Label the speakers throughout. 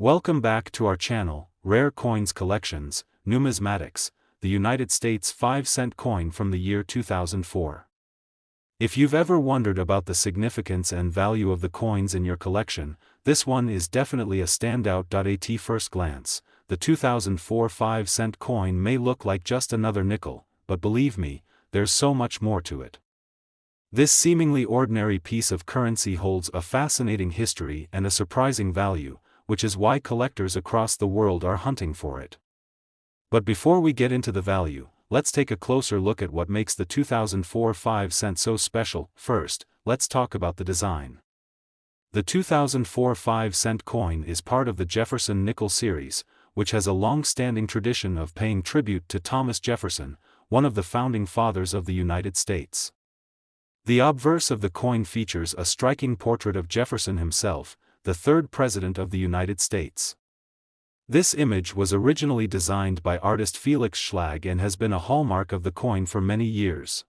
Speaker 1: Welcome back to our channel, Rare Coins Collections, Numismatics, the United States 5-cent coin from the year 2004. If you've ever wondered about the significance and value of the coins in your collection, this one is definitely a standout. At first glance, the 2004 5-cent coin may look like just another nickel, but believe me, there's so much more to it. This seemingly ordinary piece of currency holds a fascinating history and a surprising value, which is why collectors across the world are hunting for it. But before we get into the value, let's take a closer look at what makes the 2004 5-cent so special. First, let's talk about the design. The 2004 5-cent coin is part of the Jefferson nickel series, which has a long-standing tradition of paying tribute to Thomas Jefferson, one of the founding fathers of the United States. The obverse of the coin features a striking portrait of Jefferson himself, the third President of the United States. This image was originally designed by artist Felix Schlag and has been a hallmark of the coin for many years.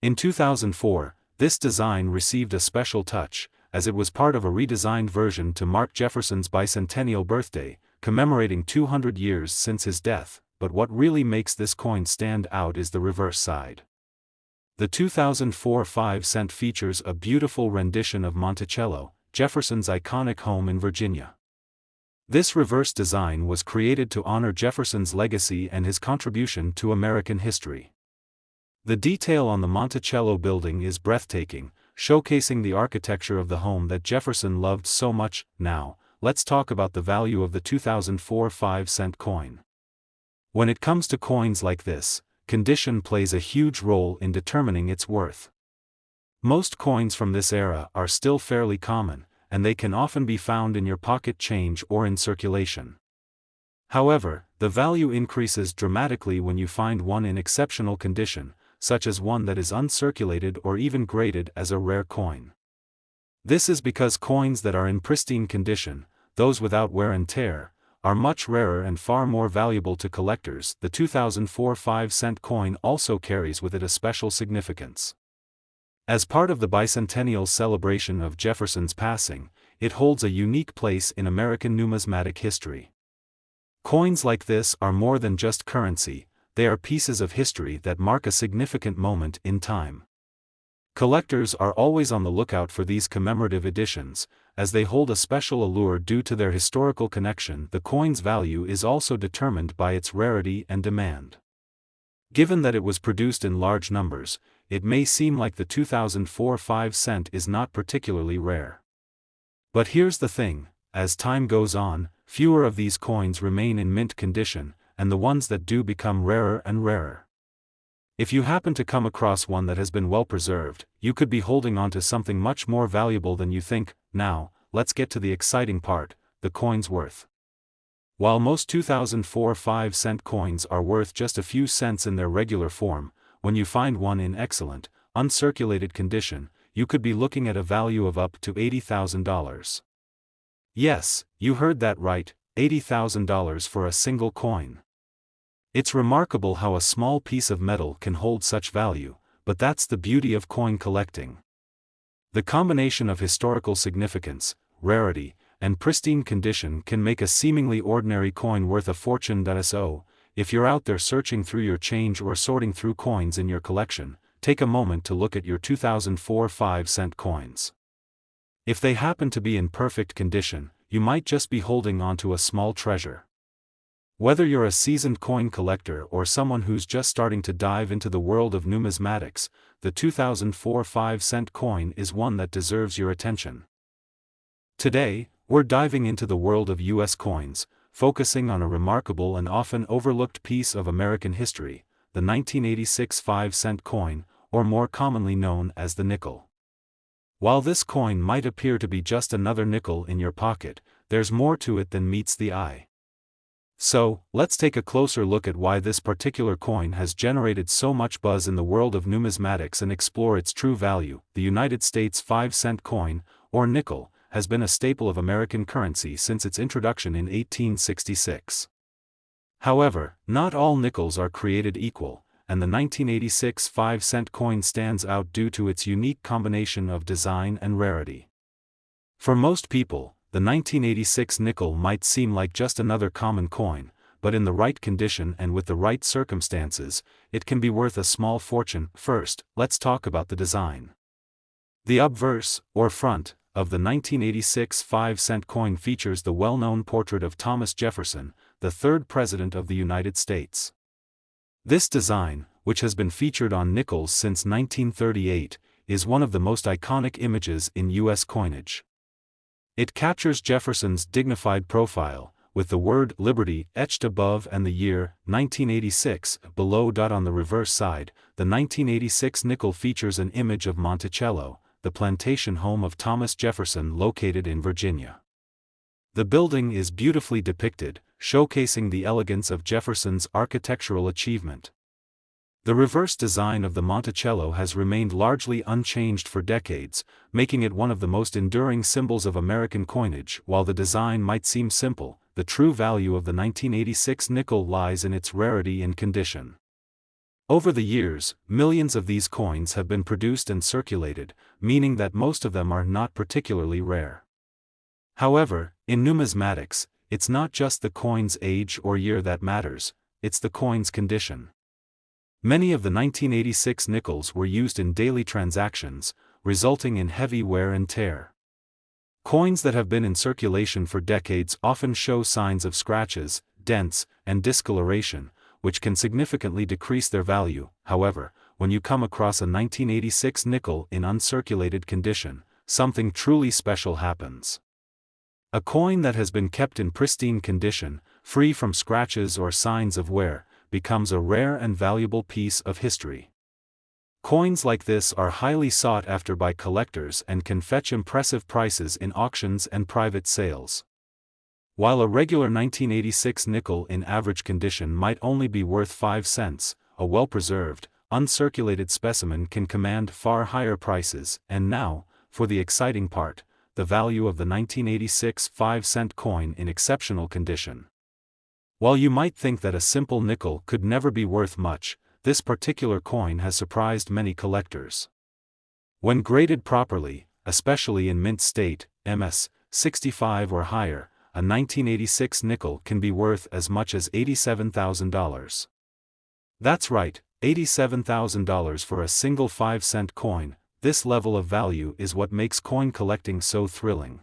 Speaker 1: In 2004, this design received a special touch, as it was part of a redesigned version to mark Jefferson's bicentennial birthday, commemorating 200 years since his death. But what really makes this coin stand out is the reverse side. The 2004 5-cent features a beautiful rendition of Monticello, Jefferson's iconic home in Virginia. This reverse design was created to honor Jefferson's legacy and his contribution to American history. The detail on the Monticello building is breathtaking, showcasing the architecture of the home that Jefferson loved so much. Now, let's talk about the value of the 2004 5-cent coin. When it comes to coins like this, condition plays a huge role in determining its worth. Most coins from this era are still fairly common, and they can often be found in your pocket change or in circulation. However, the value increases dramatically when you find one in exceptional condition, such as one that is uncirculated or even graded as a rare coin. This is because coins that are in pristine condition, those without wear and tear, are much rarer and far more valuable to collectors. The 2004 5-cent coin also carries with it a special significance. As part of the bicentennial celebration of Jefferson's passing, it holds a unique place in American numismatic history. Coins like this are more than just currency, they are pieces of history that mark a significant moment in time. Collectors are always on the lookout for these commemorative editions, as they hold a special allure due to their historical connection. The coin's value is also determined by its rarity and demand. Given that it was produced in large numbers, it may seem like the 2004 5-cent is not particularly rare. But here's the thing, as time goes on, fewer of these coins remain in mint condition, and the ones that do become rarer and rarer. If you happen to come across one that has been well preserved, you could be holding on to something much more valuable than you think. Now, let's get to the exciting part, the coin's worth. While most 2004 5-cent coins are worth just a few cents in their regular form, when you find one in excellent, uncirculated condition, you could be looking at a value of up to $80,000. Yes, you heard that right, $80,000 for a single coin. It's remarkable how a small piece of metal can hold such value, but that's the beauty of coin collecting. The combination of historical significance, rarity, and pristine condition can make a seemingly ordinary coin worth a fortune. So, if you're out there searching through your change or sorting through coins in your collection, take a moment to look at your 2004 5-cent coins. If they happen to be in perfect condition, you might just be holding onto a small treasure. Whether you're a seasoned coin collector or someone who's just starting to dive into the world of numismatics, the 2004 5-cent coin is one that deserves your attention. Today, we're diving into the world of U.S. coins, focusing on a remarkable and often overlooked piece of American history, the 1986 5-cent coin, or more commonly known as the nickel. While this coin might appear to be just another nickel in your pocket, there's more to it than meets the eye. So, let's take a closer look at why this particular coin has generated so much buzz in the world of numismatics and explore its true value. The United States 5-cent coin, or nickel, has been a staple of American currency since its introduction in 1866. However, not all nickels are created equal, and the 1986 5-cent coin stands out due to its unique combination of design and rarity. For most people, the 1986 nickel might seem like just another common coin, but in the right condition and with the right circumstances, it can be worth a small fortune. First, let's talk about the design. The obverse, or front, of the 1986 5-cent coin features the well-known portrait of Thomas Jefferson, the third President of the United States. This design, which has been featured on nickels since 1938, is one of the most iconic images in U.S. coinage. It captures Jefferson's dignified profile, with the word Liberty etched above and the year 1986 below. On the reverse side, the 1986 nickel features an image of Monticello, the plantation home of Thomas Jefferson located in Virginia. The building is beautifully depicted, showcasing the elegance of Jefferson's architectural achievement. The reverse design of the Monticello has remained largely unchanged for decades, making it one of the most enduring symbols of American coinage. While the design might seem simple, the true value of the 1986 nickel lies in its rarity and condition. Over the years, millions of these coins have been produced and circulated, meaning that most of them are not particularly rare. However, in numismatics, it's not just the coin's age or year that matters, it's the coin's condition. Many of the 1986 nickels were used in daily transactions, resulting in heavy wear and tear. Coins that have been in circulation for decades often show signs of scratches, dents, and discoloration, which can significantly decrease their value. However, when you come across a 1986 nickel in uncirculated condition, something truly special happens. A coin that has been kept in pristine condition, free from scratches or signs of wear, becomes a rare and valuable piece of history. Coins like this are highly sought after by collectors and can fetch impressive prices in auctions and private sales. While a regular 1986 nickel in average condition might only be worth 5 cents, a well-preserved, uncirculated specimen can command far higher prices. And now, for the exciting part, the value of the 1986 5-cent coin in exceptional condition. While you might think that a simple nickel could never be worth much, this particular coin has surprised many collectors. When graded properly, especially in mint state, MS 65 or higher, a 1986 nickel can be worth as much as $87,000. That's right, $87,000 for a single 5-cent coin. This level of value is what makes coin collecting so thrilling.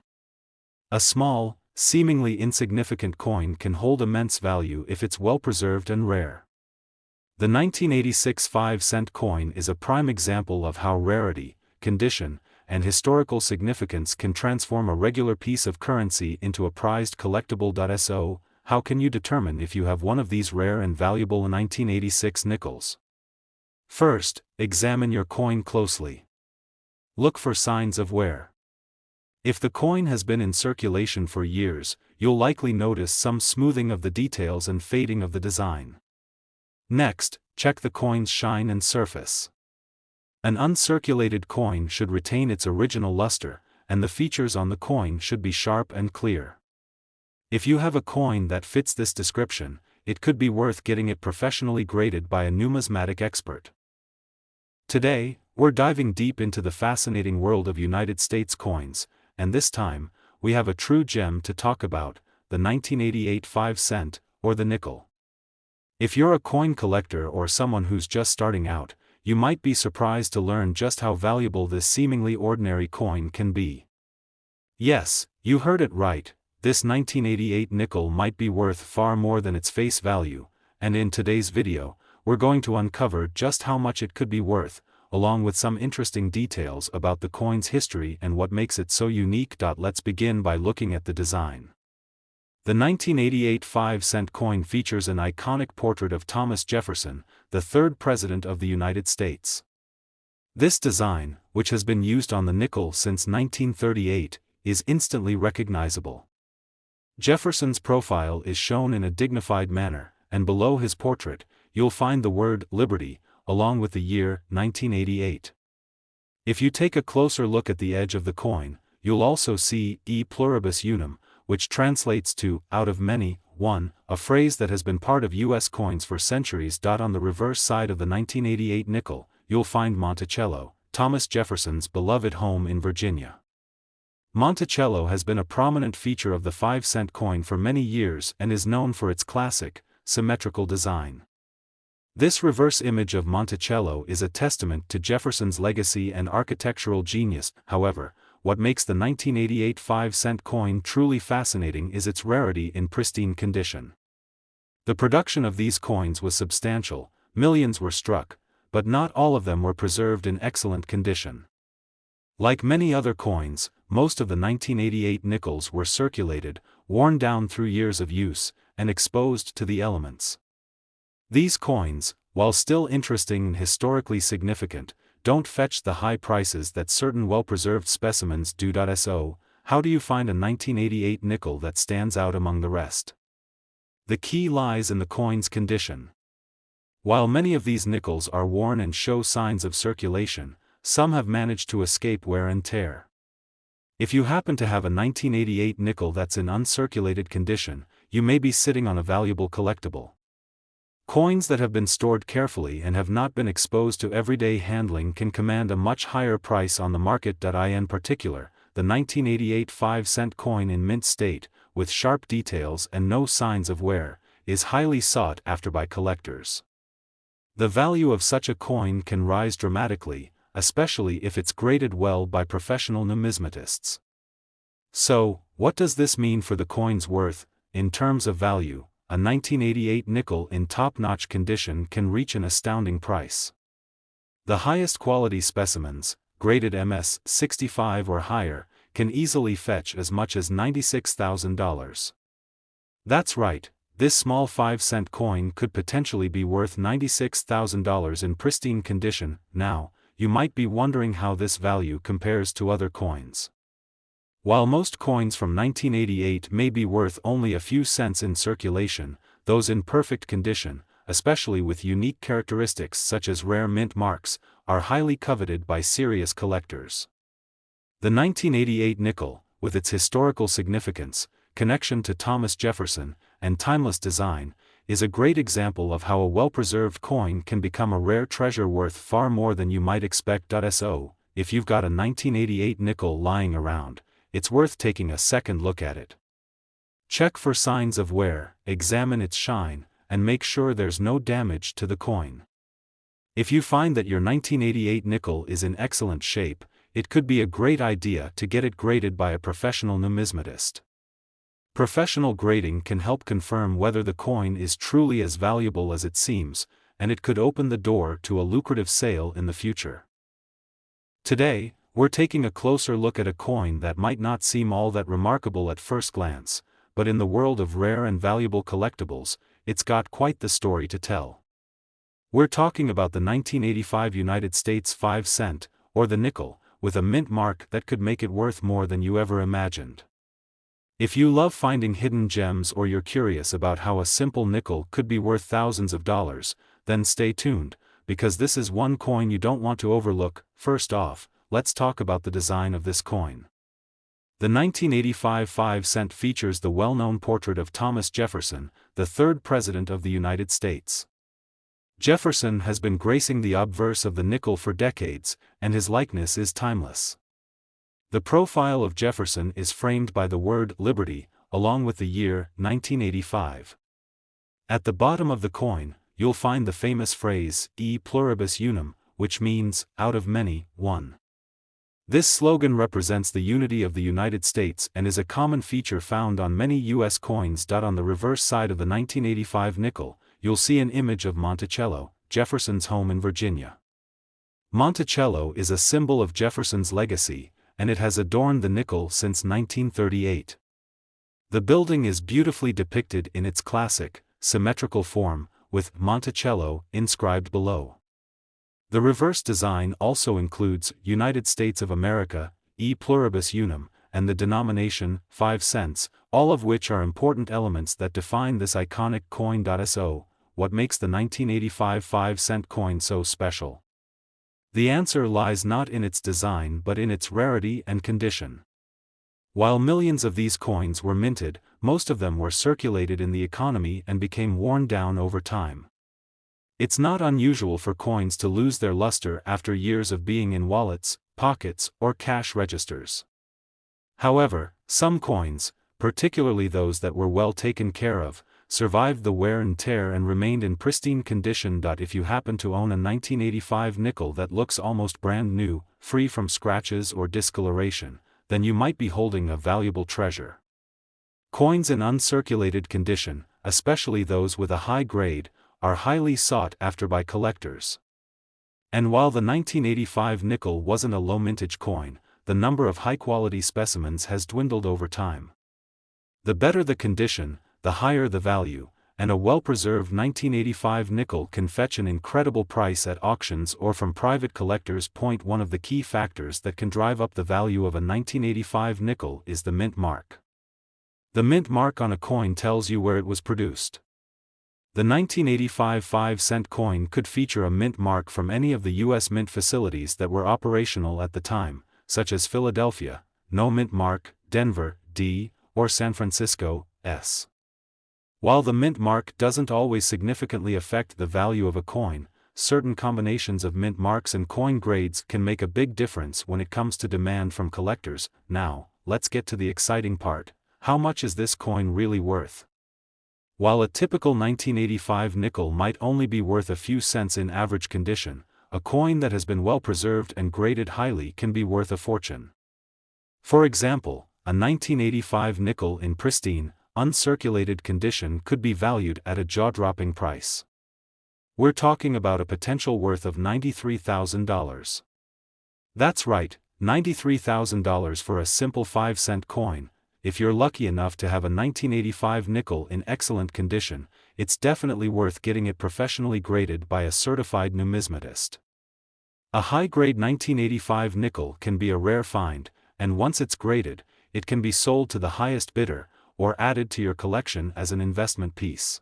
Speaker 1: A small, seemingly insignificant coin can hold immense value if it's well preserved and rare. The 1986 5-cent coin is a prime example of how rarity, condition, and historical significance can transform a regular piece of currency into a prized collectible. So, how can you determine if you have one of these rare and valuable 1986 nickels? First, examine your coin closely. Look for signs of wear. If the coin has been in circulation for years, you'll likely notice some smoothing of the details and fading of the design. Next, check the coin's shine and surface. An uncirculated coin should retain its original luster, and the features on the coin should be sharp and clear. If you have a coin that fits this description, it could be worth getting it professionally graded by a numismatic expert. Today, we're diving deep into the fascinating world of United States coins, and this time, we have a true gem to talk about, the 1988 5-cent, or the nickel. If you're a coin collector or someone who's just starting out, you might be surprised to learn just how valuable this seemingly ordinary coin can be. Yes, you heard it right, this 1988 nickel might be worth far more than its face value, and in today's video, we're going to uncover just how much it could be worth, along with some interesting details about the coin's history and what makes it so unique. Let's begin by looking at the design. The 1988 5-cent coin features an iconic portrait of Thomas Jefferson, the third President of the United States. This design, which has been used on the nickel since 1938, is instantly recognizable. Jefferson's profile is shown in a dignified manner, and below his portrait, you'll find the word Liberty, along with the year 1988. If you take a closer look at the edge of the coin, you'll also see E pluribus unum, which translates to out of many, one, a phrase that has been part of U.S. coins for centuries. On the reverse side of the 1988 nickel, you'll find Monticello, Thomas Jefferson's beloved home in Virginia. Monticello has been a prominent feature of the 5-cent coin for many years and is known for its classic, symmetrical design. This reverse image of Monticello is a testament to Jefferson's legacy and architectural genius. However, what makes the 1988 5-cent coin truly fascinating is its rarity in pristine condition. The production of these coins was substantial, millions were struck, but not all of them were preserved in excellent condition. Like many other coins, most of the 1988 nickels were circulated, worn down through years of use, and exposed to the elements. These coins, while still interesting and historically significant, don't fetch the high prices that certain well-preserved specimens do. So, how do you find a 1988 nickel that stands out among the rest? The key lies in the coin's condition. While many of these nickels are worn and show signs of circulation, some have managed to escape wear and tear. If you happen to have a 1988 nickel that's in uncirculated condition, you may be sitting on a valuable collectible. Coins that have been stored carefully and have not been exposed to everyday handling can command a much higher price on the market. In particular, the 1988 5-cent coin in mint state, with sharp details and no signs of wear, is highly sought after by collectors. The value of such a coin can rise dramatically, especially if it's graded well by professional numismatists. So, what does this mean for the coin's worth? In terms of value, a 1988 nickel in top-notch condition can reach an astounding price. The highest quality specimens, graded MS 65 or higher, can easily fetch as much as $96,000. That's right, this small 5-cent coin could potentially be worth $96,000 in pristine condition. Now, you might be wondering how this value compares to other coins. While most coins from 1988 may be worth only a few cents in circulation, those in perfect condition, especially with unique characteristics such as rare mint marks, are highly coveted by serious collectors. The 1988 nickel, with its historical significance, connection to Thomas Jefferson, and timeless design, is a great example of how a well-preserved coin can become a rare treasure worth far more than you might expect. So, if you've got a 1988 nickel lying around, it's worth taking a second look at it. Check for signs of wear, examine its shine, and make sure there's no damage to the coin. If you find that your 1988 nickel is in excellent shape, it could be a great idea to get it graded by a professional numismatist. Professional grading can help confirm whether the coin is truly as valuable as it seems, and it could open the door to a lucrative sale in the future. Today, we're taking a closer look at a coin that might not seem all that remarkable at first glance, but in the world of rare and valuable collectibles, it's got quite the story to tell. We're talking about the 1985 United States 5-cent, or the nickel, with a mint mark that could make it worth more than you ever imagined. If you love finding hidden gems or you're curious about how a simple nickel could be worth thousands of dollars, then stay tuned, because this is one coin you don't want to overlook. First off, let's talk about the design of this coin. The 1985 5-cent features the well-known portrait of Thomas Jefferson, the third President of the United States. Jefferson has been gracing the obverse of the nickel for decades, and his likeness is timeless. The profile of Jefferson is framed by the word liberty, along with the year 1985. At the bottom of the coin, you'll find the famous phrase, E pluribus unum, which means, out of many, one. This slogan represents the unity of the United States and is a common feature found on many U.S. coins. On the reverse side of the 1985 nickel, you'll see an image of Monticello, Jefferson's home in Virginia. Monticello is a symbol of Jefferson's legacy, and it has adorned the nickel since 1938. The building is beautifully depicted in its classic, symmetrical form, with Monticello inscribed below. The reverse design also includes United States of America, E pluribus unum, and the denomination, 5 cents, all of which are important elements that define this iconic coin. So, what makes the 1985 5-cent coin so special? The answer lies not in its design but in its rarity and condition. While millions of these coins were minted, most of them were circulated in the economy and became worn down over time. It's not unusual for coins to lose their luster after years of being in wallets, pockets, or cash registers. However, some coins, particularly those that were well taken care of, survived the wear and tear and remained in pristine condition. If you happen to own a 1985 nickel that looks almost brand new, free from scratches or discoloration, then you might be holding a valuable treasure. Coins in uncirculated condition, especially those with a high grade, are highly sought after by collectors. And while the 1985 nickel wasn't a low mintage coin, the number of high-quality specimens has dwindled over time. The better the condition, the higher the value, and a well-preserved 1985 nickel can fetch an incredible price at auctions or from private collectors. One of the key factors that can drive up the value of a 1985 nickel is the mint mark. The mint mark on a coin tells you where it was produced. The 1985 5-cent coin could feature a mint mark from any of the U.S. mint facilities that were operational at the time, such as Philadelphia, no mint mark, Denver, D, or San Francisco, S. While the mint mark doesn't always significantly affect the value of a coin, certain combinations of mint marks and coin grades can make a big difference when it comes to demand from collectors. Now, let's get to the exciting part. How much is this coin really worth? While a typical 1985 nickel might only be worth a few cents in average condition, a coin that has been well preserved and graded highly can be worth a fortune. For example, a 1985 nickel in pristine, uncirculated condition could be valued at a jaw-dropping price. We're talking about a potential worth of $93,000. That's right, $93,000 for a simple 5-cent coin. If you're lucky enough to have a 1985 nickel in excellent condition, it's definitely worth getting it professionally graded by a certified numismatist. A high-grade 1985 nickel can be a rare find, and once it's graded, it can be sold to the highest bidder, or added to your collection as an investment piece.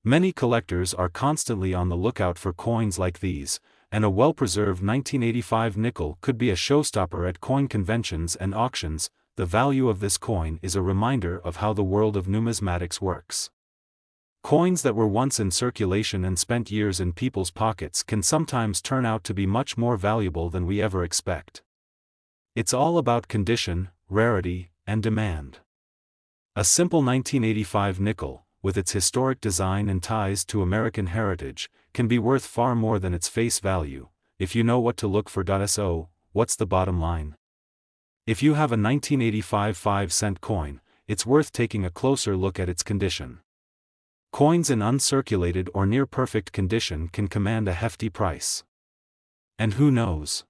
Speaker 1: Many collectors are constantly on the lookout for coins like these, and a well-preserved 1985 nickel could be a showstopper at coin conventions and auctions. The value of this coin is a reminder of how the world of numismatics works. Coins that were once in circulation and spent years in people's pockets can sometimes turn out to be much more valuable than we ever expect. It's all about condition, rarity, and demand. A simple 1985 nickel, with its historic design and ties to American heritage, can be worth far more than its face value, if you know what to look for. So, what's the bottom line? If you have a 1985 5-cent coin, it's worth taking a closer look at its condition. Coins in uncirculated or near-perfect condition can command a hefty price. And who knows?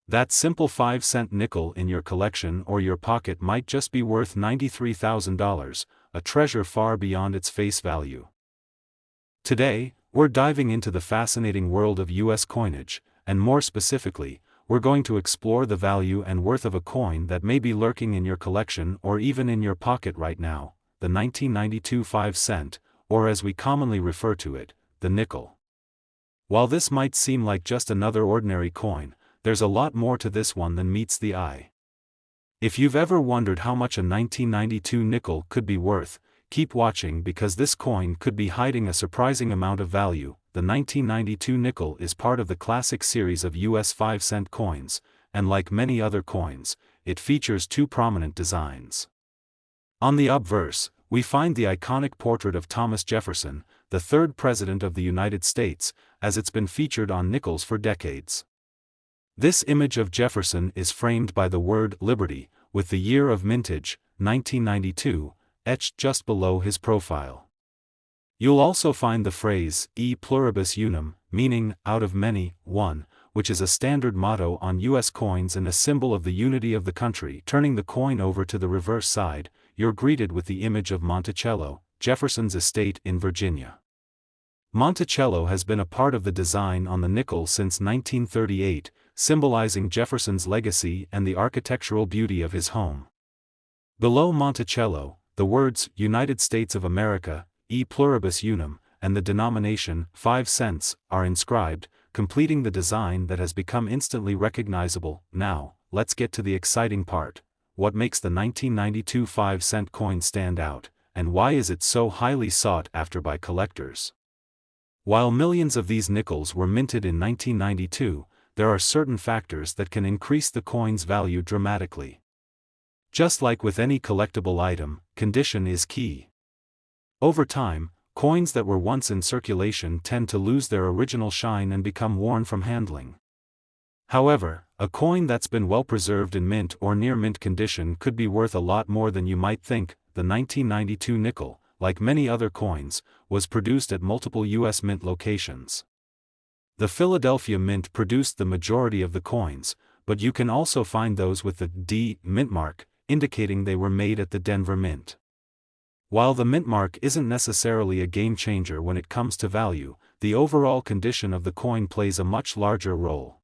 Speaker 1: That simple 5-cent nickel in your collection or your pocket might just be worth $93,000, a treasure far beyond its face value. Today, we're diving into the fascinating world of U.S. coinage, and more specifically, we're going to explore the value and worth of a coin that may be lurking in your collection or even in your pocket right now, the 1992 5-cent, or as we commonly refer to it, the nickel. While this might seem like just another ordinary coin, there's a lot more to this one than meets the eye. If you've ever wondered how much a 1992 nickel could be worth, keep watching because this coin could be hiding a surprising amount of value. The 1992 nickel is part of the classic series of U.S. 5-cent coins, and like many other coins, it features two prominent designs. On the obverse, we find the iconic portrait of Thomas Jefferson, the third President of the United States, as it's been featured on nickels for decades. This image of Jefferson is framed by the word Liberty, with the year of mintage, 1992, etched just below his profile. You'll also find the phrase, e pluribus unum, meaning, out of many, one, which is a standard motto on U.S. coins and a symbol of the unity of the country. Turning the coin over to the reverse side, you're greeted with the image of Monticello, Jefferson's estate in Virginia. Monticello has been a part of the design on the nickel since 1938, symbolizing Jefferson's legacy and the architectural beauty of his home. Below Monticello, the words, United States of America, e pluribus unum, and the denomination, 5 cents, are inscribed, completing the design that has become instantly recognizable. Now, let's get to the exciting part. What makes the 1992 5-cent coin stand out, and why is it so highly sought after by collectors? While millions of these nickels were minted in 1992, there are certain factors that can increase the coin's value dramatically. Just like with any collectible item, condition is key. Over time, coins that were once in circulation tend to lose their original shine and become worn from handling. However, a coin that's been well preserved in mint or near mint condition could be worth a lot more than you might think. The 1992 nickel, like many other coins, was produced at multiple U.S. mint locations. The Philadelphia Mint produced the majority of the coins, but you can also find those with the D mint mark, indicating they were made at the Denver Mint. While the mint mark isn't necessarily a game changer when it comes to value, the overall condition of the coin plays a much larger role.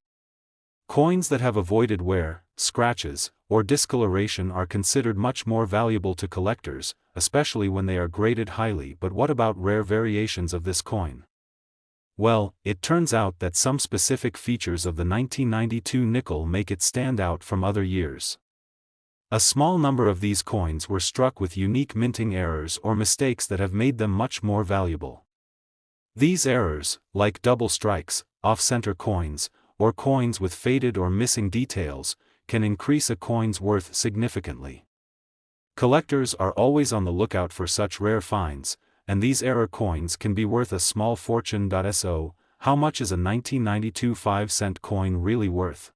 Speaker 1: Coins that have avoided wear, scratches, or discoloration are considered much more valuable to collectors, especially when they are graded highly. But what about rare variations of this coin? Well, it turns out that some specific features of the 1992 nickel make it stand out from other years. A small number of these coins were struck with unique minting errors or mistakes that have made them much more valuable. These errors, like double strikes, off-center coins, or coins with faded or missing details, can increase a coin's worth significantly. Collectors are always on the lookout for such rare finds, and these error coins can be worth a small fortune. So, how much is a 1992 5-cent coin really worth?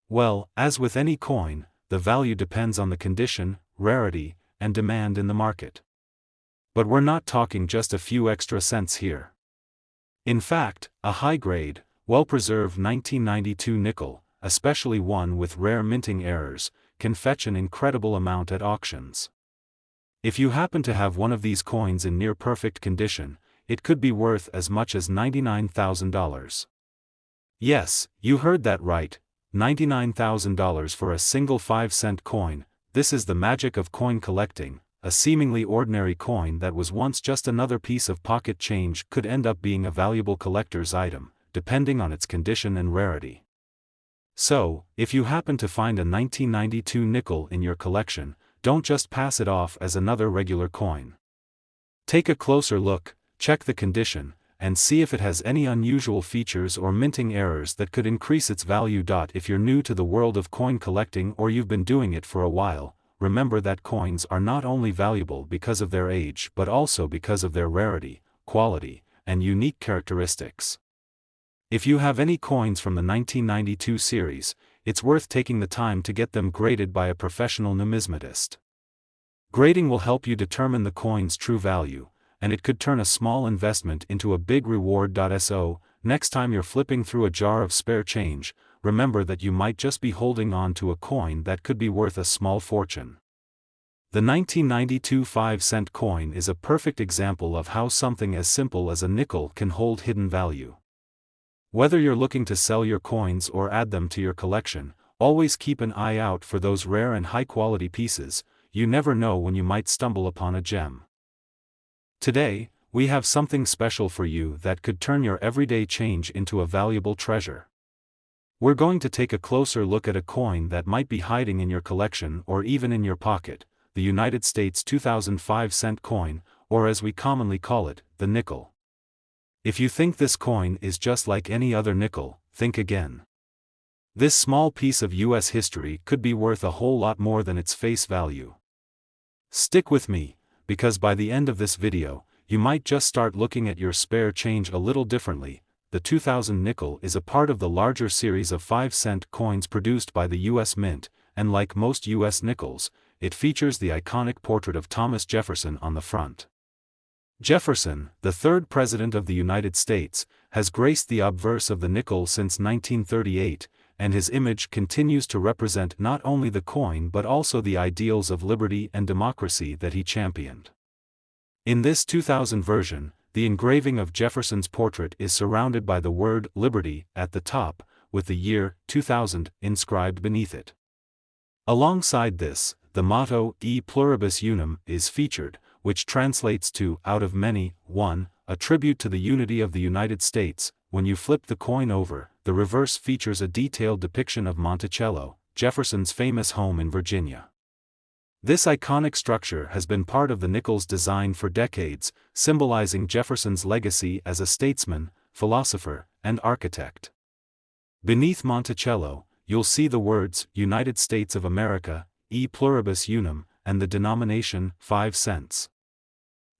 Speaker 1: Well, as with any coin, the value depends on the condition, rarity, and demand in the market. But we're not talking just a few extra cents here. In fact, a high-grade, well-preserved 1992 nickel, especially one with rare minting errors, can fetch an incredible amount at auctions. If you happen to have one of these coins in near-perfect condition, it could be worth as much as $99,000. Yes, you heard that right, $99,000 for a single 5-cent coin. This is the magic of coin collecting. A seemingly ordinary coin that was once just another piece of pocket change could end up being a valuable collector's item, depending on its condition and rarity. So, if you happen to find a 1992 nickel in your collection, don't just pass it off as another regular coin. Take a closer look, check the condition, and see if it has any unusual features or minting errors that could increase its value. If you're new to the world of coin collecting or you've been doing it for a while, remember that coins are not only valuable because of their age but also because of their rarity, quality, and unique characteristics. If you have any coins from the 1992 series, it's worth taking the time to get them graded by a professional numismatist. Grading will help you determine the coin's true value, and it could turn a small investment into a big reward. So, next time you're flipping through a jar of spare change, remember that you might just be holding on to a coin that could be worth a small fortune. The 1992 5-cent coin is a perfect example of how something as simple as a nickel can hold hidden value. Whether you're looking to sell your coins or add them to your collection, always keep an eye out for those rare and high-quality pieces. You never know when you might stumble upon a gem. Today, we have something special for you that could turn your everyday change into a valuable treasure. We're going to take a closer look at a coin that might be hiding in your collection or even in your pocket, the United States 2005-cent coin, or as we commonly call it, the nickel. If you think this coin is just like any other nickel, think again. This small piece of U.S. history could be worth a whole lot more than its face value. Stick with me, because by the end of this video, you might just start looking at your spare change a little differently. The 2000 nickel is a part of the larger series of 5-cent coins produced by the U.S. Mint, and like most U.S. nickels, it features the iconic portrait of Thomas Jefferson on the front. Jefferson, the third President of the United States, has graced the obverse of the nickel since 1938, and his image continues to represent not only the coin but also the ideals of liberty and democracy that he championed. In this 2000 version, the engraving of Jefferson's portrait is surrounded by the word liberty at the top, with the year 2000 inscribed beneath it. Alongside this, the motto E pluribus unum is featured, which translates to out of many, one, a tribute to the unity of the United States. When you flip the coin over, the reverse features a detailed depiction of Monticello, Jefferson's famous home in Virginia. This iconic structure has been part of the nickel's design for decades, symbolizing Jefferson's legacy as a statesman, philosopher, and architect. Beneath Monticello, you'll see the words United States of America, e pluribus unum, and the denomination, 5 cents.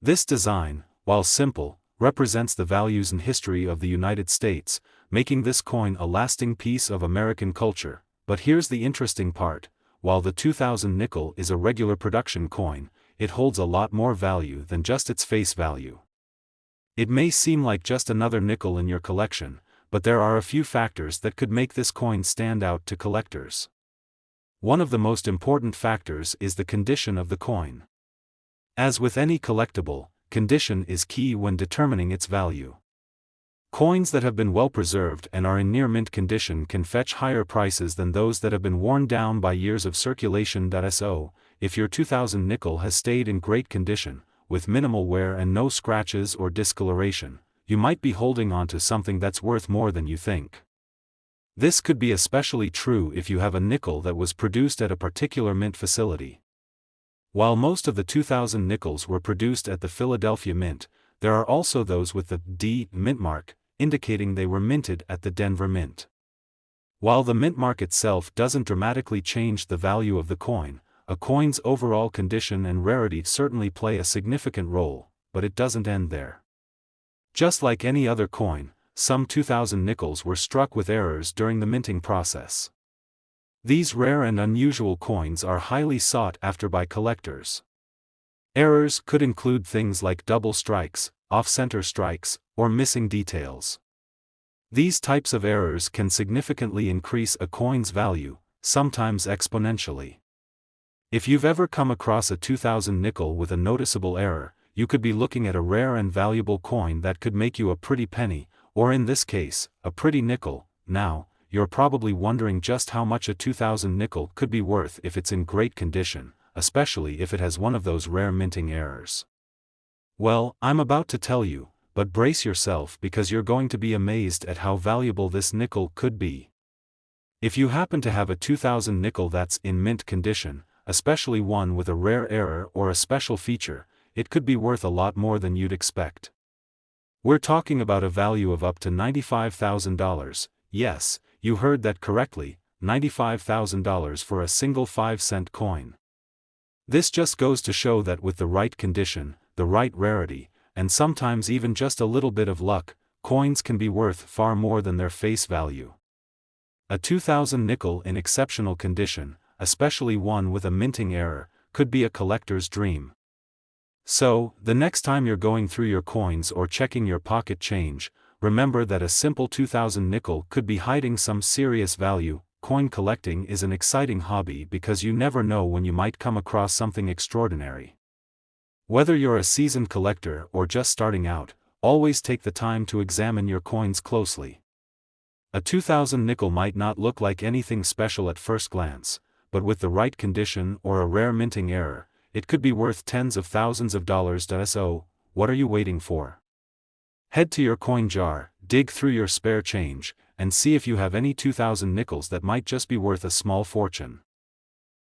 Speaker 1: This design, while simple, represents the values and history of the United States, making this coin a lasting piece of American culture. But here's the interesting part: while the 2000 nickel is a regular production coin, it holds a lot more value than just its face value. It may seem like just another nickel in your collection, but there are a few factors that could make this coin stand out to collectors. One of the most important factors is the condition of the coin. As with any collectible, condition is key when determining its value. Coins that have been well preserved and are in near mint condition can fetch higher prices than those that have been worn down by years of circulation. So, if your 2000 nickel has stayed in great condition, with minimal wear and no scratches or discoloration, you might be holding on to something that's worth more than you think. This could be especially true if you have a nickel that was produced at a particular mint facility. While most of the 2000 nickels were produced at the Philadelphia Mint, there are also those with the D mint mark, indicating they were minted at the Denver Mint. While the mint mark itself doesn't dramatically change the value of the coin, a coin's overall condition and rarity certainly play a significant role, but it doesn't end there. Just like any other coin, some 2000 nickels were struck with errors during the minting process. These rare and unusual coins are highly sought after by collectors. Errors could include things like double strikes, off-center strikes, or missing details. These types of errors can significantly increase a coin's value, sometimes exponentially. If you've ever come across a 2000 nickel with a noticeable error, you could be looking at a rare and valuable coin that could make you a pretty penny, or in this case, a pretty nickel. Now, you're probably wondering just how much a 2000 nickel could be worth if it's in great condition, especially if it has one of those rare minting errors. Well, I'm about to tell you, but brace yourself because you're going to be amazed at how valuable this nickel could be. If you happen to have a 2000 nickel that's in mint condition, especially one with a rare error or a special feature, it could be worth a lot more than you'd expect. We're talking about a value of up to $95,000, yes, you heard that correctly, $95,000 for a single 5-cent coin. This just goes to show that with the right condition, the right rarity, and sometimes even just a little bit of luck, coins can be worth far more than their face value. A 2000 nickel in exceptional condition, especially one with a minting error, could be a collector's dream. So, the next time you're going through your coins or checking your pocket change, remember that a simple 2000 nickel could be hiding some serious value. Coin collecting is an exciting hobby because you never know when you might come across something extraordinary. Whether you're a seasoned collector or just starting out, always take the time to examine your coins closely. A 2000 nickel might not look like anything special at first glance, but with the right condition or a rare minting error, it could be worth tens of thousands of dollars. So, what are you waiting for? Head to your coin jar, dig through your spare change, and see if you have any 2000 nickels that might just be worth a small fortune.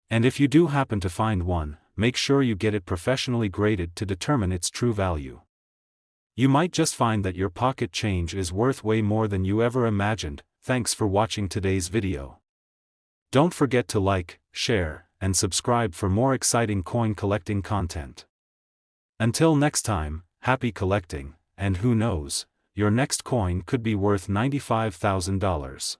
Speaker 1: And if you do happen to find one, make sure you get it professionally graded to determine its true value. You might just find that your pocket change is worth way more than you ever imagined. Thanks for watching today's video. Don't forget to like, share, and subscribe for more exciting coin collecting content. Until next time, happy collecting, and who knows, your next coin could be worth $95,000.